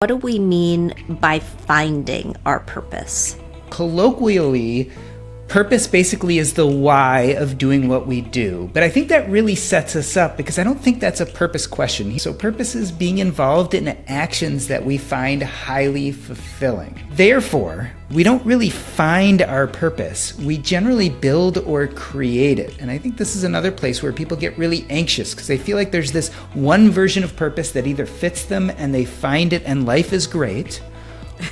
What do we mean by finding our purpose? Colloquially, purpose basically is the why of doing what we do. But I think that really sets us up because I don't think that's a purpose question. So purpose is being involved in actions that we find highly fulfilling. Therefore, we don't really find our purpose. We generally build or create it. And I think this is another place where people get really anxious because they feel like there's this one version of purpose that either fits them and they find it and life is great,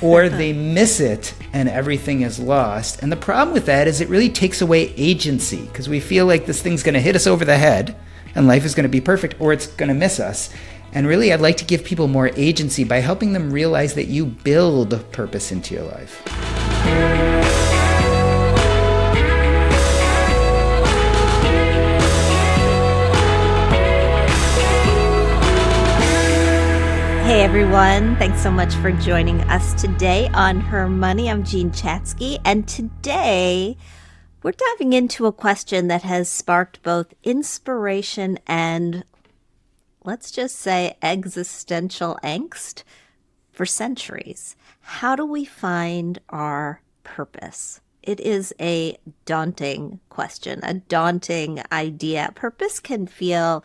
or they miss it and everything is lost. And the problem with that is it really takes away agency because we feel like this thing's going to hit us over the head and life is going to be perfect or it's going to miss us. And really, I'd like to give people more agency by helping them realize that you build purpose into your life. Hey everyone, thanks so much for joining us today on HerMoney. I'm Jean Chatzky, and today we're diving into a question that has sparked both inspiration and, let's just say, existential angst for centuries. How do we find our purpose? It is a daunting question, a daunting idea. Purpose can feel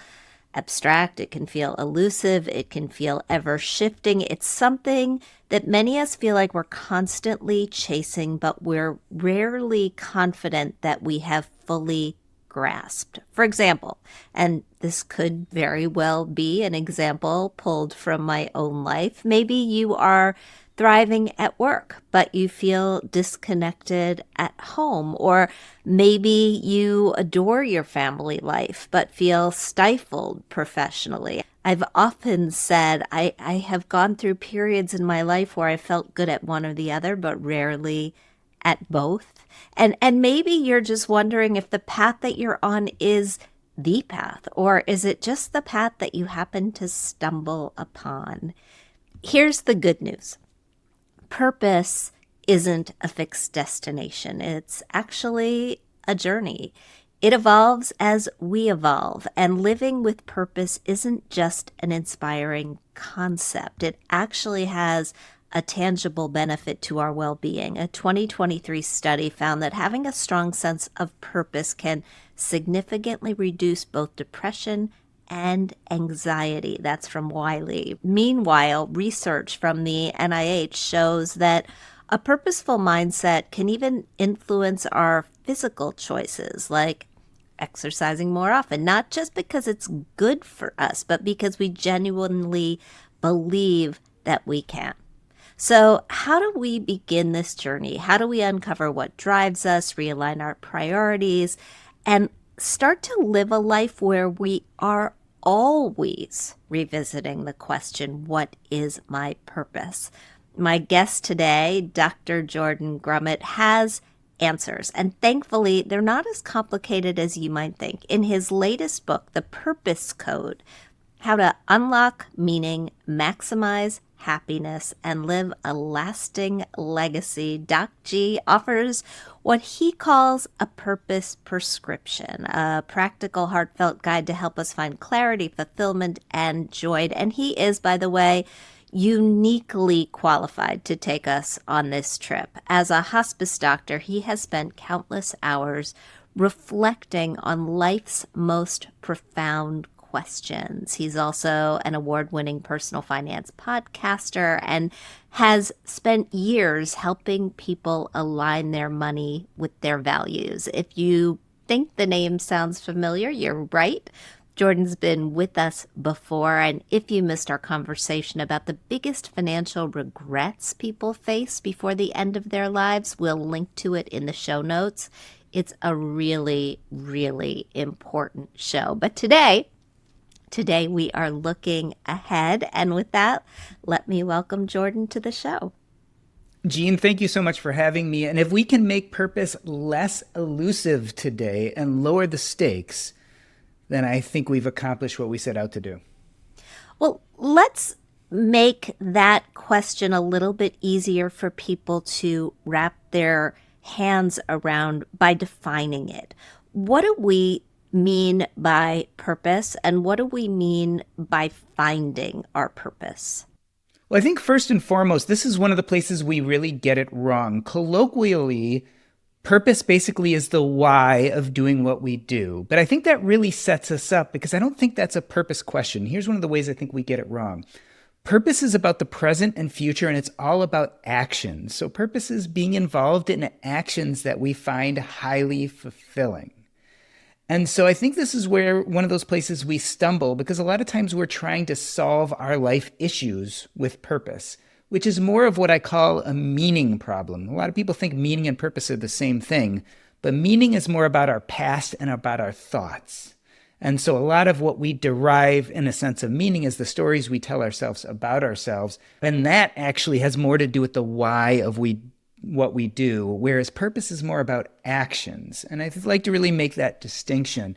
abstract, it can feel elusive, it can feel ever shifting. It's something that many of us feel like we're constantly chasing, but we're rarely confident that we have fully grasped. For example, and this could very well be an example pulled from my own life, maybe you are thriving at work, but you feel disconnected at home. Or maybe you adore your family life, but feel stifled professionally. I've often said I have gone through periods in my life where I felt good at one or the other, but rarely at both. And maybe you're just wondering if the path that you're on is the path, or is it just the path that you happen to stumble upon? Here's the good news. Purpose isn't a fixed destination. It's actually a journey. It evolves as we evolve, and living with purpose isn't just an inspiring concept. It actually has a tangible benefit to our well-being. A 2023 study found that having a strong sense of purpose can significantly reduce both depression and anxiety. That's from Wiley. Meanwhile, research from the NIH shows that a purposeful mindset can even influence our physical choices, like exercising more often, not just because it's good for us, but because we genuinely believe that we can. So how do we begin this journey? How do we uncover what drives us, realign our priorities, and start to live a life where we are always revisiting the question, what is my purpose? My guest today, Dr. Jordan Grumet, has answers, and thankfully they're not as complicated as you might think. In his latest book, The Purpose Code, How to Unlock Meaning, Maximize Happiness, and Live a Lasting Legacy, Doc G offers what he calls a purpose prescription, a practical, heartfelt guide to help us find clarity, fulfillment, and joy. And he is, by the way, uniquely qualified to take us on this trip. As a hospice doctor, he has spent countless hours reflecting on life's most profound questions. He's also an award-winning personal finance podcaster and has spent years helping people align their money with their values. If you think the name sounds familiar, you're right. Jordan's been with us before, and if you missed our conversation about the biggest financial regrets people face before the end of their lives, we'll link to it in the show notes. It's a really, really important show. But today we are looking ahead. And with that, let me welcome Jordan to the show. Jean, thank you so much for having me. And if we can make purpose less elusive today and lower the stakes, then I think we've accomplished what we set out to do. Well, let's make that question a little bit easier for people to wrap their hands around by defining it. What do we mean by purpose, and what do we mean by finding our purpose? Well, I think first and foremost, this is one of the places we really get it wrong. Colloquially, purpose basically is the why of doing what we do. But I think that really sets us up because I don't think that's a purpose question. Here's one of the ways I think we get it wrong. Purpose is about the present and future, and it's all about actions. So purpose is being involved in actions that we find highly fulfilling. And so I think this is where one of those places we stumble because a lot of times we're trying to solve our life issues with purpose, which is more of what I call a meaning problem. A lot of people think meaning and purpose are the same thing, but meaning is more about our past and about our thoughts. And so a lot of what we derive in a sense of meaning is the stories we tell ourselves about ourselves. And that actually has more to do with the why of what we do, whereas purpose is more about actions. And I'd like to really make that distinction.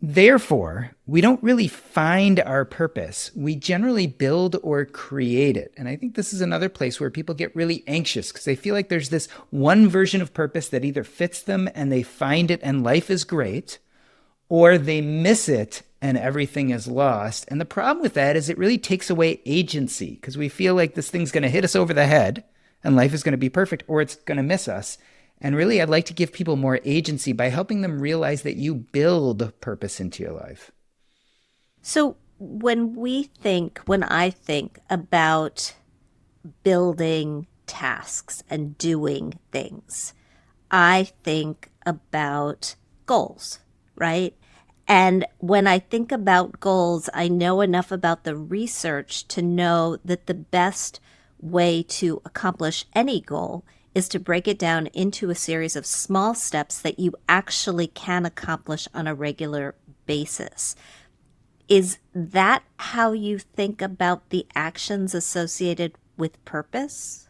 Therefore, we don't really find our purpose. We generally build or create it. And I think this is another place where people get really anxious because they feel like there's this one version of purpose that either fits them and they find it and life is great, or they miss it and everything is lost. And the problem with that is it really takes away agency because we feel like this thing's going to hit us over the head and life is going to be perfect, or it's going to miss us. And really, I'd like to give people more agency by helping them realize that you build purpose into your life. So when I think about building tasks and doing things, I think about goals, right? And when I think about goals, I know enough about the research to know that the best way to accomplish any goal is to break it down into a series of small steps that you actually can accomplish on a regular basis. Is that how you think about the actions associated with purpose?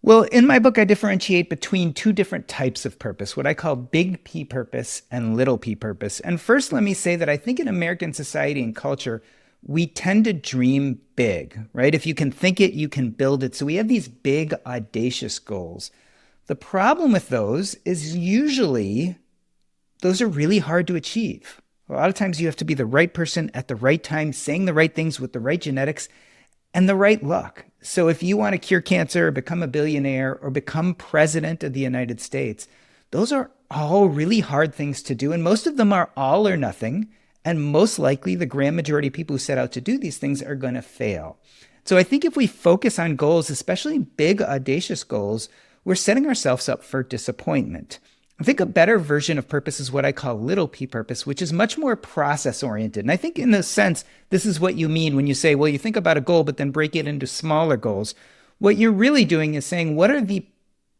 Well, in my book, I differentiate between two different types of purpose, what I call big P purpose and little p purpose. And first, let me say that I think in American society and culture, we tend to dream big, right? If you can think it, you can build it. So we have these big, audacious goals. The problem with those is usually those are really hard to achieve. A lot of times you have to be the right person at the right time, saying the right things with the right genetics and the right luck. So if you want to cure cancer, or become a billionaire, or become president of the United States, those are all really hard things to do. And most of them are all or nothing. And most likely, the grand majority of people who set out to do these things are going to fail. So I think if we focus on goals, especially big, audacious goals, we're setting ourselves up for disappointment. I think a better version of purpose is what I call little p purpose, which is much more process-oriented. And I think in a sense, this is what you mean when you say, well, you think about a goal, but then break it into smaller goals. What you're really doing is saying, what are the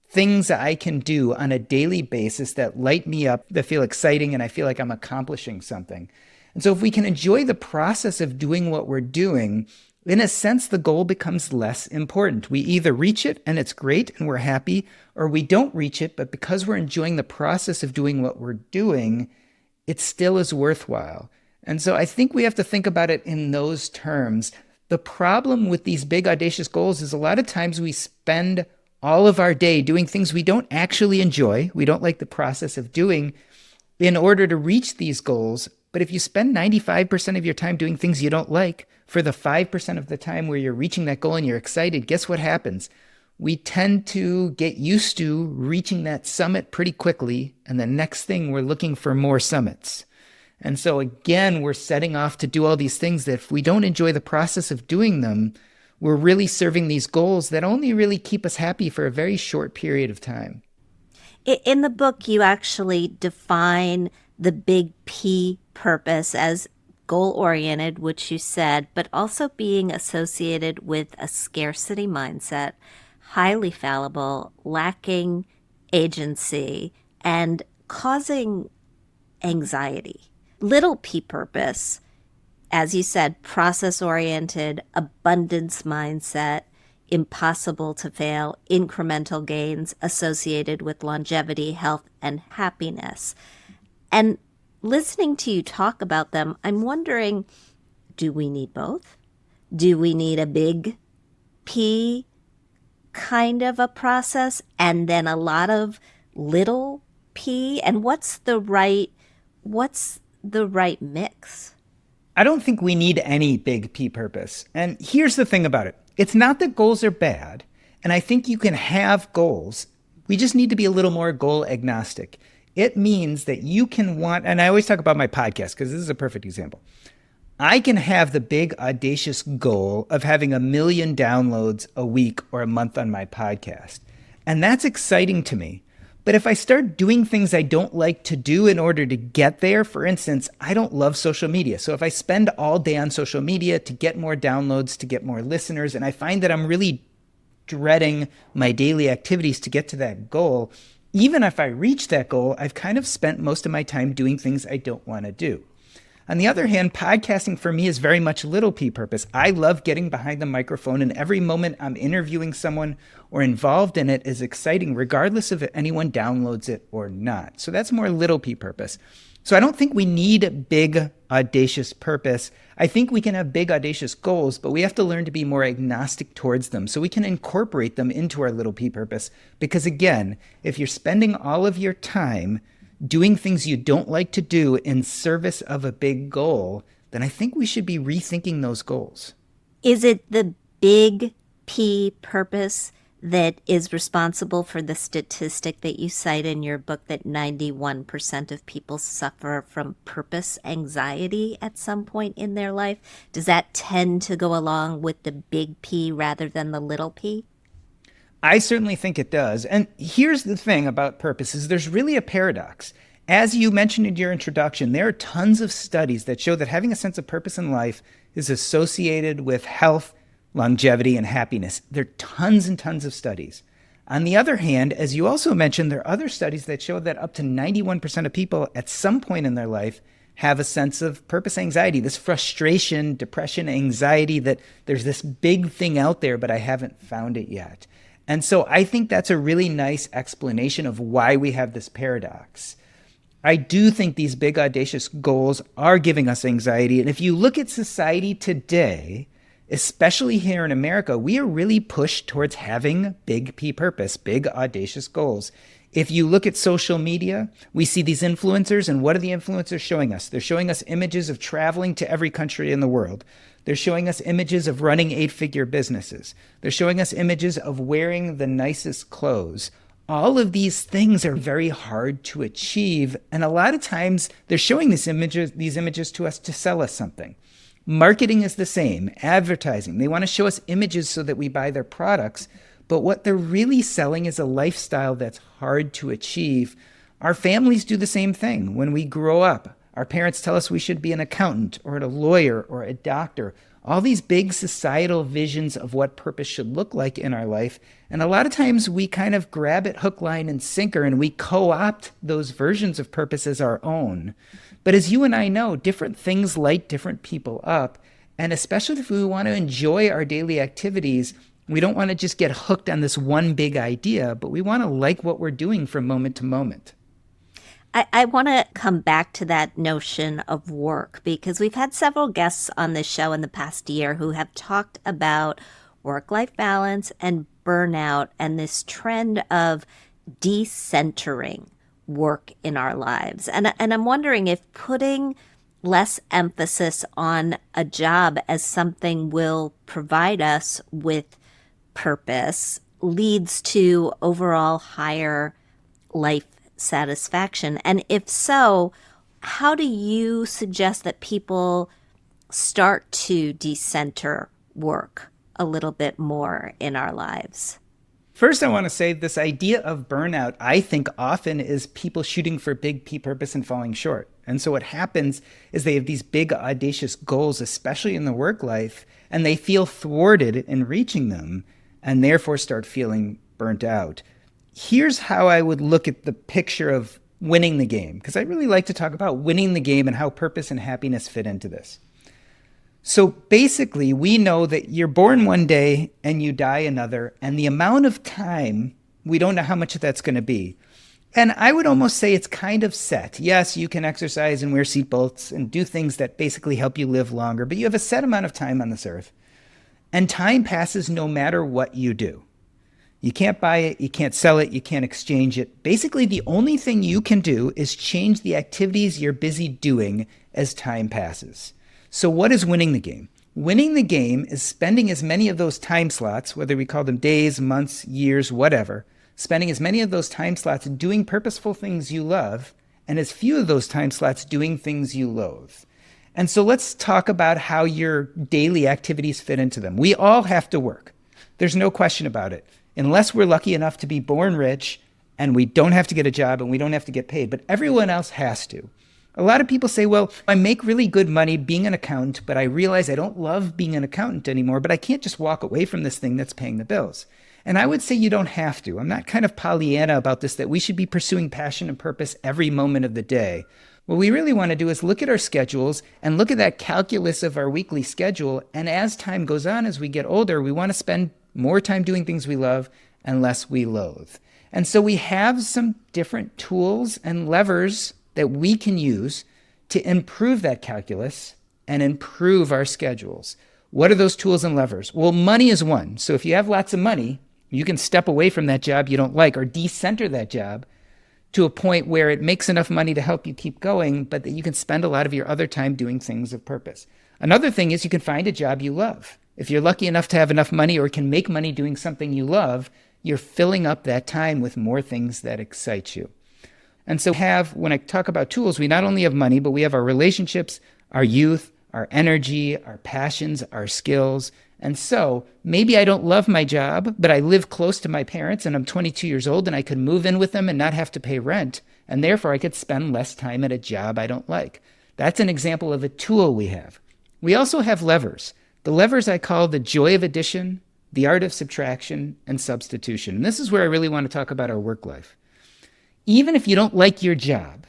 things that I can do on a daily basis that light me up, that feel exciting, and I feel like I'm accomplishing something? And so if we can enjoy the process of doing what we're doing, in a sense, the goal becomes less important. We either reach it and it's great and we're happy, or we don't reach it, but because we're enjoying the process of doing what we're doing, it still is worthwhile. And so I think we have to think about it in those terms. The problem with these big, audacious goals is a lot of times we spend all of our day doing things we don't actually enjoy, we don't like the process of doing, in order to reach these goals. But if you spend 95% of your time doing things you don't like, for the 5% of the time where you're reaching that goal and you're excited, guess what happens? We tend to get used to reaching that summit pretty quickly. And the next thing, we're looking for more summits. And so again, we're setting off to do all these things that if we don't enjoy the process of doing them, we're really serving these goals that only really keep us happy for a very short period of time. In the book, you actually define the big P purpose as goal-oriented, which you said, but also being associated with a scarcity mindset, highly fallible, lacking agency, and causing anxiety. Little p purpose, as you said, process-oriented, abundance mindset, impossible to fail, incremental gains associated with longevity, health, and happiness. And listening to you talk about them, I'm wondering, do we need both? Do we need a big P kind of a process and then a lot of little p? And what's the right mix? I don't think we need any big P purpose. And here's the thing about it. It's not that goals are bad, and I think you can have goals. We just need to be a little more goal agnostic. It means that you can want, and I always talk about my podcast because this is a perfect example. I can have the big audacious goal of having 1 million downloads a week or a month on my podcast. And that's exciting to me. But if I start doing things I don't like to do in order to get there, for instance, I don't love social media. So if I spend all day on social media to get more downloads, to get more listeners, and I find that I'm really dreading my daily activities to get to that goal, even if I reach that goal, I've kind of spent most of my time doing things I don't want to do. On the other hand, podcasting for me is very much little p purpose. I love getting behind the microphone, and every moment I'm interviewing someone or involved in it is exciting, regardless of if anyone downloads it or not. So that's more little p purpose. So I don't think we need big, audacious purpose. I think we can have big, audacious goals, but we have to learn to be more agnostic towards them so we can incorporate them into our little p purpose. Because again, if you're spending all of your time doing things you don't like to do in service of a big goal, then I think we should be rethinking those goals. Is it the big P purpose that is responsible for the statistic that you cite in your book that 91% of people suffer from purpose anxiety at some point in their life? Does that tend to go along with the big P rather than the little p? I certainly think it does. And here's the thing about purpose is there's really a paradox. As you mentioned in your introduction, there are tons of studies that show that having a sense of purpose in life is associated with health, longevity, and happiness. There are tons and tons of studies. On the other hand, as you also mentioned, there are other studies that show that up to 91% of people at some point in their life have a sense of purpose anxiety, this frustration, depression, anxiety that there's this big thing out there, but I haven't found it yet. And so I think that's a really nice explanation of why we have this paradox. I do think these big audacious goals are giving us anxiety. And if you look at society today, especially here in America, we are really pushed towards having big P purpose, big audacious goals. If you look at social media, we see these influencers, and what are the influencers showing us? They're showing us images of traveling to every country in the world. They're showing us images of running 8-figure businesses. They're showing us images of wearing the nicest clothes. All of these things are very hard to achieve, and a lot of times they're showing these images to us to sell us something. Marketing is the same, advertising. They want to show us images so that we buy their products, but what they're really selling is a lifestyle that's hard to achieve. Our families do the same thing. When we grow up, our parents tell us we should be an accountant or a lawyer or a doctor. All these big societal visions of what purpose should look like in our life. And a lot of times we kind of grab it hook, line, and sinker, and we co-opt those versions of purpose as our own. But as you and I know, different things light different people up. And especially if we want to enjoy our daily activities, we don't want to just get hooked on this one big idea, but we want to like what we're doing from moment to moment. I want to come back to that notion of work because we've had several guests on this show in the past year who have talked about work-life balance and burnout and this trend of decentering work in our lives. And I'm wondering if putting less emphasis on a job as something will provide us with purpose leads to overall higher life satisfaction. And if so, how do you suggest that people start to decenter work a little bit more in our lives? First, I want to say this idea of burnout, I think often is people shooting for big P purpose and falling short. And so what happens is they have these big audacious goals, especially in the work life, and they feel thwarted in reaching them and therefore start feeling burnt out. Here's how I would look at the picture of winning the game, because I really like to talk about winning the game and how purpose and happiness fit into this. So basically, we know that you're born one day and you die another, and the amount of time, we don't know how much that's going to be. And I would almost say it's kind of set. Yes, you can exercise and wear seatbelts and do things that basically help you live longer, but you have a set amount of time on this earth. And time passes no matter what you do. You can't buy it, you can't sell it, you can't exchange it. Basically, the only thing you can do is change the activities you're busy doing as time passes. So what is winning the game? Winning the game is spending as many of those time slots, whether we call them days, months, years, whatever, spending as many of those time slots doing purposeful things you love and as few of those time slots doing things you loathe. And so let's talk about how your daily activities fit into them. We all have to work. There's no question about it. Unless we're lucky enough to be born rich and we don't have to get a job and we don't have to get paid, but everyone else has to. A lot of people say, well, I make really good money being an accountant, but I realize I don't love being an accountant anymore, but I can't just walk away from this thing that's paying the bills. And I would say you don't have to. I'm not kind of Pollyanna about this, that we should be pursuing passion and purpose every moment of the day. What we really want to do is look at our schedules and look at that calculus of our weekly schedule. And as time goes on, as we get older, we want to spend more time doing things we love and less we loathe. And so we have some different tools and levers that we can use to improve that calculus and improve our schedules. What are those tools and levers? Well, money is one. So if you have lots of money, you can step away from that job you don't like or decenter that job to a point where it makes enough money to help you keep going, but that you can spend a lot of your other time doing things of purpose. Another thing is you can find a job you love. If you're lucky enough to have enough money or can make money doing something you love, you're filling up that time with more things that excite you. And so when I talk about tools, we not only have money, but we have our relationships, our youth, our energy, our passions, our skills. And so maybe I don't love my job, but I live close to my parents and I'm 22 years old and I could move in with them and not have to pay rent. And therefore I could spend less time at a job I don't like. That's an example of a tool we have. We also have levers. The levers I call the joy of addition, the art of subtraction, and substitution. And this is where I really want to talk about our work life. Even if you don't like your job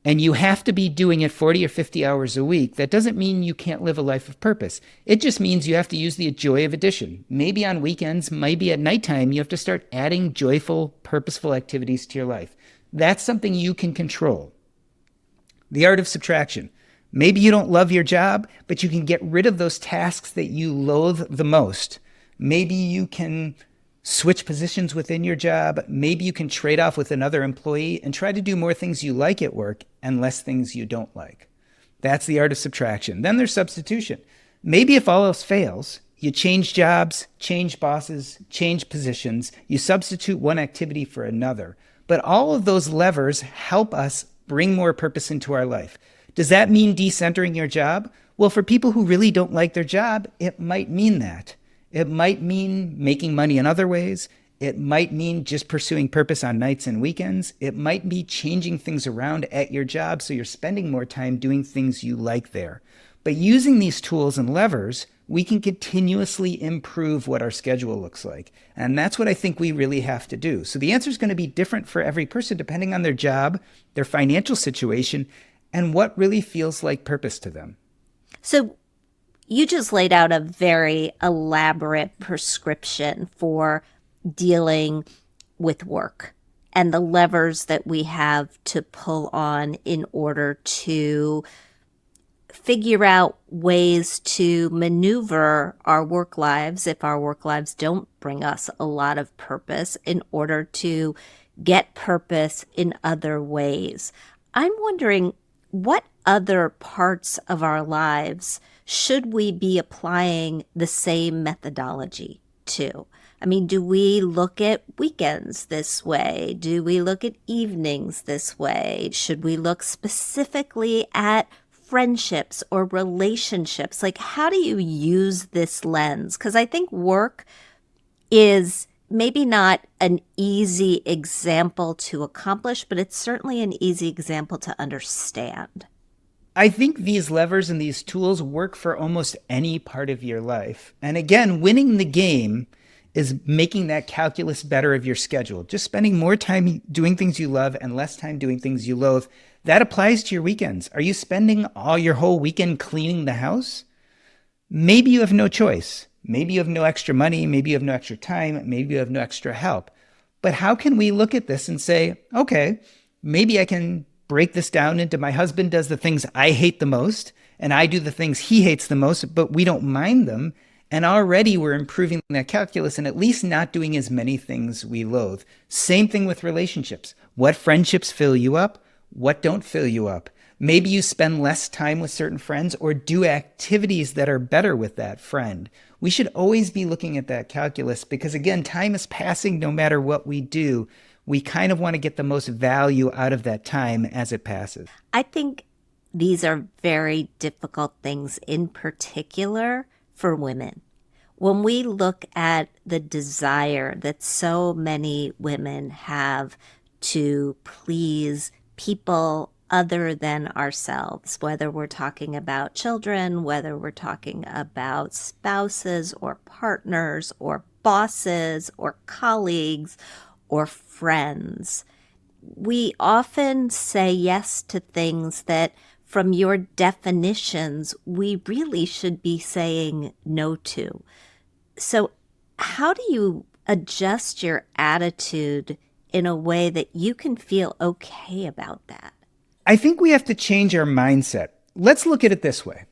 and you have to be doing it 40 or 50 hours a week, that doesn't mean you can't live a life of purpose. It just means you have to use the joy of addition. Maybe on weekends, maybe at nighttime, you have to start adding joyful, purposeful activities to your life. That's something you can control. The art of subtraction. Maybe you don't love your job, but you can get rid of those tasks that you loathe the most. Maybe you can switch positions within your job. Maybe you can trade off with another employee and try to do more things you like at work and less things you don't like. That's the art of subtraction. Then there's substitution. Maybe if all else fails, you change jobs, change bosses, change positions, you substitute one activity for another. But all of those levers help us bring more purpose into our life. Does that mean decentering your job? Well, for people who really don't like their job, it might mean that. It might mean making money in other ways. It might mean just pursuing purpose on nights and weekends. It might be changing things around at your job so you're spending more time doing things you like there. But using these tools and levers, we can continuously improve what our schedule looks like. And that's what I think we really have to do. So the answer is going to be different for every person depending on their job, their financial situation, and what really feels like purpose to them. So you just laid out a very elaborate prescription for dealing with work and the levers that we have to pull on in order to figure out ways to maneuver our work lives, if our work lives don't bring us a lot of purpose, in order to get purpose in other ways. I'm wondering, what other parts of our lives should we be applying the same methodology to? I mean, do we look at weekends this way? Do we look at evenings this way? Should we look specifically at friendships or relationships? Like, how do you use this lens? Because I think work is maybe not an easy example to accomplish, but it's certainly an easy example to understand. I think these levers and these tools work for almost any part of your life. And again, winning the game is making that calculus better of your schedule. Just spending more time doing things you love and less time doing things you loathe. That applies to your weekends. Are you spending your whole weekend cleaning the house? Maybe you have no choice. Maybe you have no extra money. Maybe you have no extra time. Maybe you have no extra help. But how can we look at this and say, okay, maybe I can break this down into my husband does the things I hate the most, and I do the things he hates the most, but we don't mind them. And already we're improving that calculus and at least not doing as many things we loathe. Same thing with relationships. What friendships fill you up? What don't fill you up? Maybe you spend less time with certain friends or do activities that are better with that friend. We should always be looking at that calculus because, again, time is passing no matter what we do. We kind of want to get the most value out of that time as it passes. I think these are very difficult things, in particular for women. When we look at the desire that so many women have to please people other than ourselves, whether we're talking about children, whether we're talking about spouses or partners or bosses or colleagues or friends, we often say yes to things that, from your definitions, we really should be saying no to. So, how do you adjust your attitude in a way that you can feel okay about that? I think we have to change our mindset. Let's look at it this way.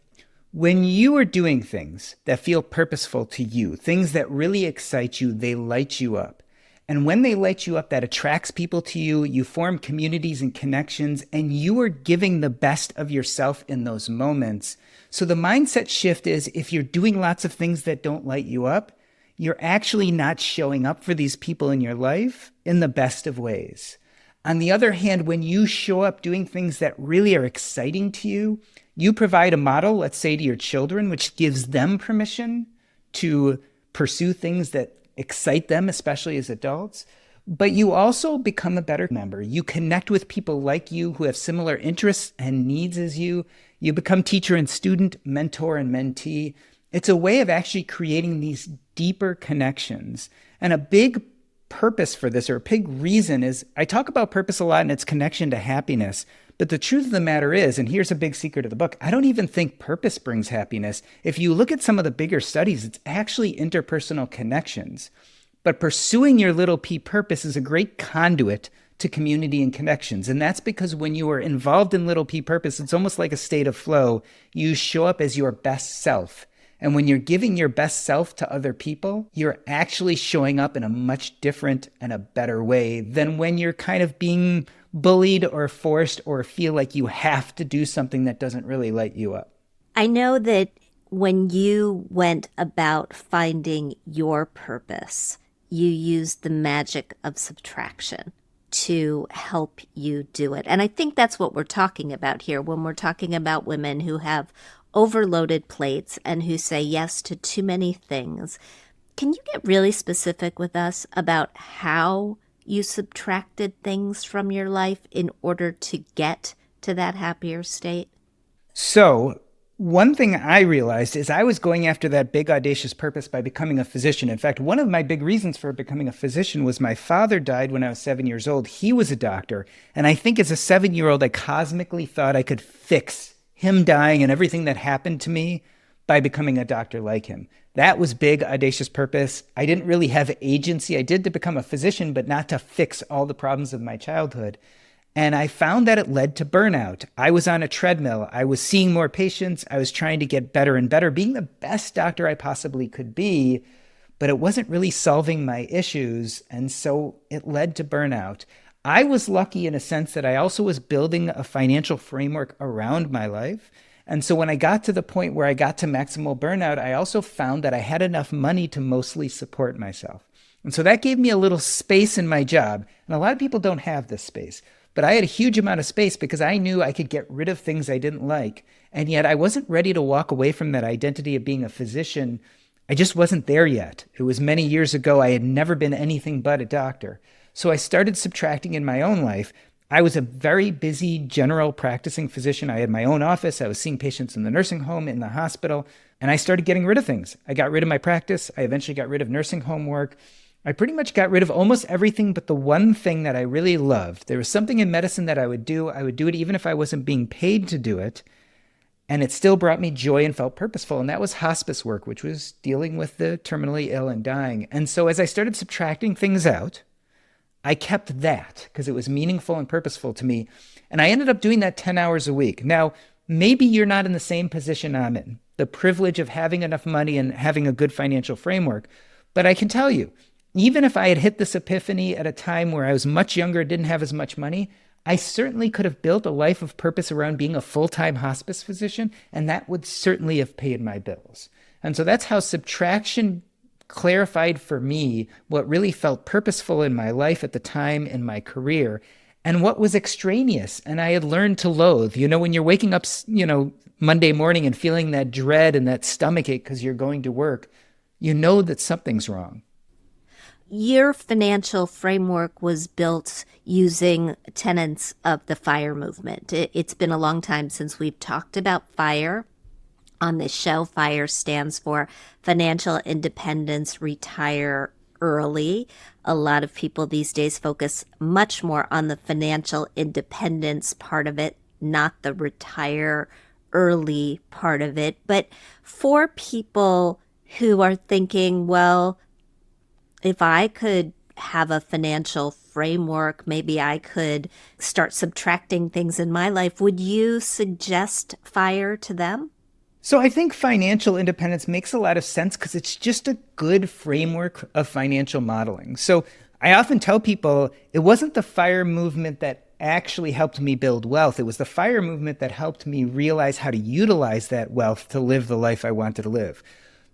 When you are doing things that feel purposeful to you, things that really excite you, they light you up. And when they light you up, that attracts people to you, you form communities and connections, and you are giving the best of yourself in those moments. So the mindset shift is, if you're doing lots of things that don't light you up, you're actually not showing up for these people in your life in the best of ways. On the other hand, when you show up doing things that really are exciting to you, you provide a model, let's say to your children, which gives them permission to pursue things that excite them, especially as adults. But you also become a better member. You connect with people like you who have similar interests and needs as you. You become teacher and student, mentor and mentee. It's a way of actually creating these deeper connections. And a big purpose for this, or a big reason, is I talk about purpose a lot and its connection to happiness. But the truth of the matter is, and here's a big secret of the book, I don't even think purpose brings happiness. If you look at some of the bigger studies, it's actually interpersonal connections. But pursuing your little p purpose is a great conduit to community and connections. And that's because when you are involved in little p purpose, it's almost like a state of flow. You show up as your best self. And when you're giving your best self to other people, you're actually showing up in a much different and a better way than when you're kind of being bullied or forced or feel like you have to do something that doesn't really light you up. I know that when you went about finding your purpose, you used the magic of subtraction to help you do it. And I think that's what we're talking about here when we're talking about women who have overloaded plates and who say yes to too many things. Can you get really specific with us about how you subtracted things from your life in order to get to that happier state? So one thing I realized is I was going after that big audacious purpose by becoming a physician. In fact, one of my big reasons for becoming a physician was my father died when I was 7 years old. He was a doctor. And I think as a 7-year-old, I cosmically thought I could fix him dying and everything that happened to me by becoming a doctor like him. That was big, audacious purpose. I didn't really have agency. I did to become a physician, but not to fix all the problems of my childhood. And I found that it led to burnout. I was on a treadmill. I was seeing more patients. I was trying to get better and better, being the best doctor I possibly could be, but it wasn't really solving my issues. And so it led to burnout. I was lucky in a sense that I also was building a financial framework around my life. And so when I got to the point where I got to maximal burnout, I also found that I had enough money to mostly support myself. And so that gave me a little space in my job. And a lot of people don't have this space. But I had a huge amount of space because I knew I could get rid of things I didn't like. And yet I wasn't ready to walk away from that identity of being a physician. I just wasn't there yet. It was many years ago. I had never been anything but a doctor. So I started subtracting in my own life. I was a very busy general practicing physician. I had my own office. I was seeing patients in the nursing home, in the hospital, and I started getting rid of things. I got rid of my practice. I eventually got rid of nursing home work. I pretty much got rid of almost everything but the one thing that I really loved. There was something in medicine that I would do. I would do it even if I wasn't being paid to do it. And it still brought me joy and felt purposeful. And that was hospice work, which was dealing with the terminally ill and dying. And so as I started subtracting things out, I kept that because it was meaningful and purposeful to me. And I ended up doing that 10 hours a week. Now, maybe you're not in the same position I'm in, the privilege of having enough money and having a good financial framework. But I can tell you, even if I had hit this epiphany at a time where I was much younger, didn't have as much money, I certainly could have built a life of purpose around being a full-time hospice physician, and that would certainly have paid my bills. And so that's how subtraction clarified for me what really felt purposeful in my life at the time in my career and what was extraneous and I had learned to loathe. When you're waking up, Monday morning and feeling that dread and that stomachache because you're going to work, you know that something's wrong. Your financial framework was built using tenets of the FIRE movement. It's been a long time since we've talked about FIRE on this show. FIRE stands for Financial Independence, Retire Early. A lot of people these days focus much more on the financial independence part of it, not the retire early part of it. But for people who are thinking, well, if I could have a financial framework, maybe I could start subtracting things in my life. Would you suggest FIRE to them? So I think financial independence makes a lot of sense because it's just a good framework of financial modeling. So I often tell people it wasn't the FIRE movement that actually helped me build wealth. It was the FIRE movement that helped me realize how to utilize that wealth to live the life I wanted to live.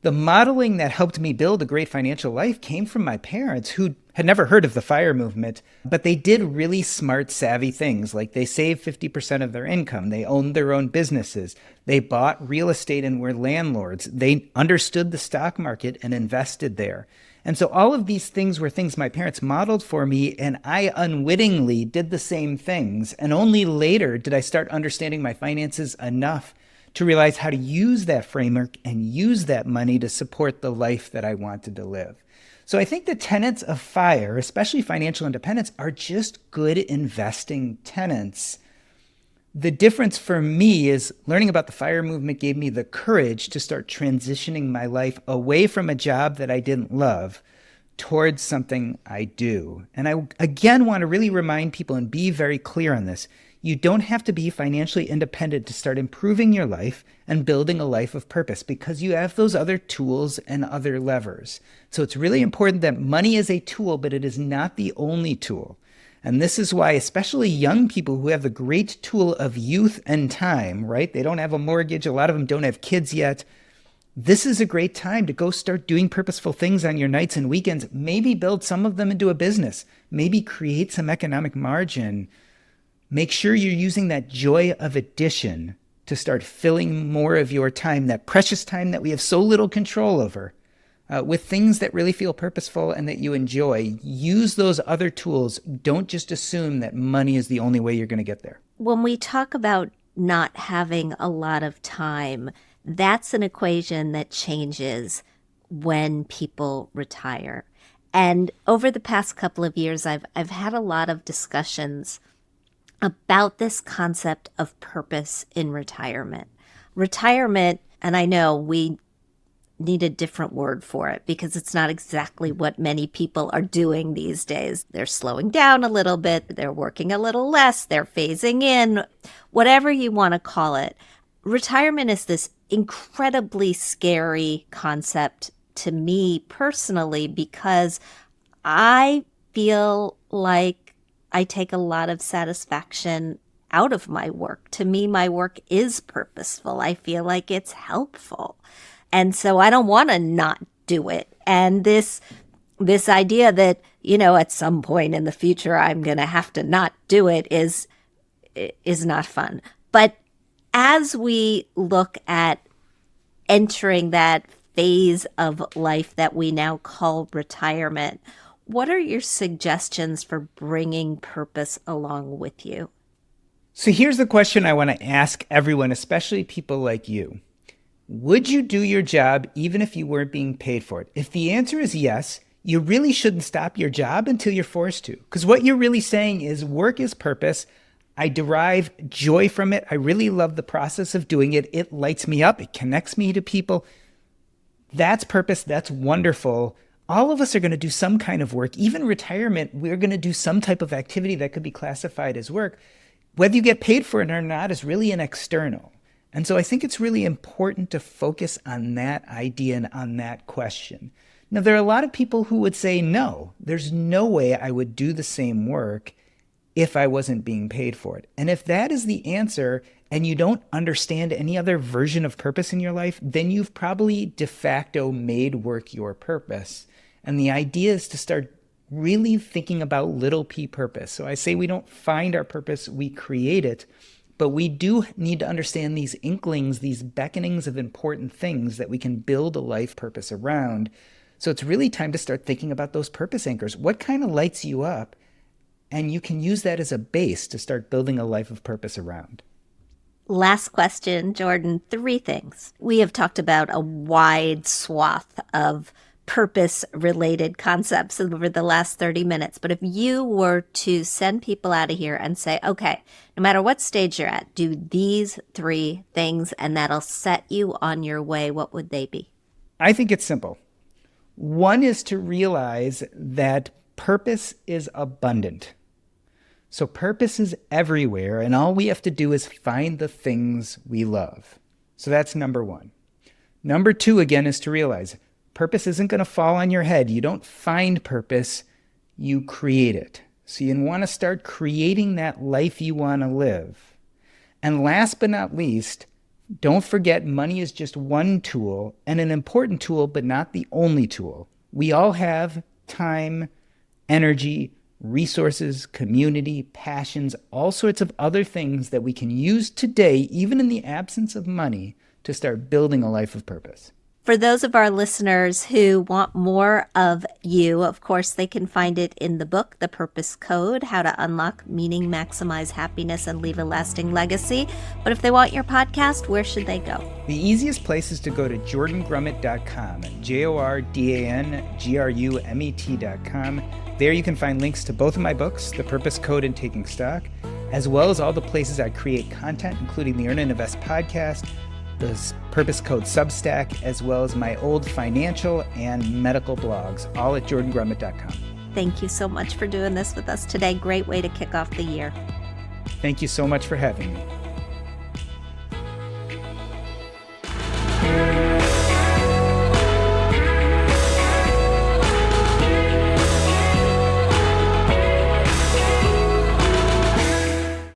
The modeling that helped me build a great financial life came from my parents who had never heard of the FIRE movement, but they did really smart, savvy things like they saved 50% of their income. They owned their own businesses. They bought real estate and were landlords. They understood the stock market and invested there. And so all of these things were things my parents modeled for me, and I unwittingly did the same things. And only later did I start understanding my finances enough to realize how to use that framework and use that money to support the life that I wanted to live. So I think the tenets of FIRE, especially financial independence, are just good investing tenets. The difference for me is learning about the FIRE movement gave me the courage to start transitioning my life away from a job that I didn't love towards something I do. And I, again, want to really remind people and be very clear on this. You don't have to be financially independent to start improving your life and building a life of purpose because you have those other tools and other levers. So it's really important that money is a tool, but it is not the only tool. And this is why, especially young people who have the great tool of youth and time, right? They don't have a mortgage. A lot of them don't have kids yet. This is a great time to go start doing purposeful things on your nights and weekends. Maybe build some of them into a business. Maybe create some economic margin. Make sure you're using that joy of addition to start filling more of your time, that precious time that we have so little control over, with things that really feel purposeful and that you enjoy. Use those other tools. Don't just assume that money is the only way you're going to get there. When we talk about not having a lot of time, that's an equation that changes when people retire. And over the past couple of years, I've had a lot of discussions about this concept of purpose in retirement. Retirement, and I know we need a different word for it because it's not exactly what many people are doing these days. They're slowing down a little bit, they're working a little less, they're phasing in, whatever you want to call it. Retirement is this incredibly scary concept to me personally because I feel like I take a lot of satisfaction out of my work. To me, my work is purposeful. I feel like it's helpful. And so I don't want to not do it. And this idea that, at some point in the future, I'm going to have to not do it is not fun. But as we look at entering that phase of life that we now call retirement, what are your suggestions for bringing purpose along with you? So here's the question I want to ask everyone, especially people like you. Would you do your job even if you weren't being paid for it? If the answer is yes, you really shouldn't stop your job until you're forced to. Because what you're really saying is work is purpose. I derive joy from it. I really love the process of doing it. It lights me up. It connects me to people. That's purpose. That's wonderful. All of us are going to do some kind of work. Even retirement, we're going to do some type of activity that could be classified as work. Whether you get paid for it or not is really an external. And so I think it's really important to focus on that idea and on that question. Now, there are a lot of people who would say, no, there's no way I would do the same work if I wasn't being paid for it? And if that is the answer and you don't understand any other version of purpose in your life, then you've probably de facto made work your purpose. And the idea is to start really thinking about little p purpose. So I say we don't find our purpose, we create it. But we do need to understand these inklings, these beckonings of important things that we can build a life purpose around. So it's really time to start thinking about those purpose anchors. What kind of lights you up? And you can use that as a base to start building a life of purpose around. Last question, Jordan. 3 things. We have talked about a wide swath of purpose-related concepts over the last 30 minutes. But if you were to send people out of here and say, okay, no matter what stage you're at, do these 3 things and that'll set you on your way, what would they be? I think it's simple. One is to realize that purpose is abundant. So purpose is everywhere, and all we have to do is find the things we love. So that's number 1. Number 2, again, is to realize purpose isn't going to fall on your head. You don't find purpose, you create it. So you want to start creating that life you want to live. And last but not least, don't forget money is just one tool, and an important tool, but not the only tool. We all have time, energy, resources, community, passions, all sorts of other things that we can use today, even in the absence of money, to start building a life of purpose. For those of our listeners who want more of you, of course, they can find it in the book, The Purpose Code, How to Unlock Meaning, Maximize Happiness, and Leave a Lasting Legacy. But if they want your podcast, where should they go? The easiest place is to go to jordangrumet.com, JORDANGRUMET.com. There you can find links to both of my books, The Purpose Code and Taking Stock, as well as all the places I create content, including the Earn and Invest podcast, the Purpose Code Substack, as well as my old financial and medical blogs, all at jordangrumet.com. Thank you so much for doing this with us today. Great way to kick off the year. Thank you so much for having me.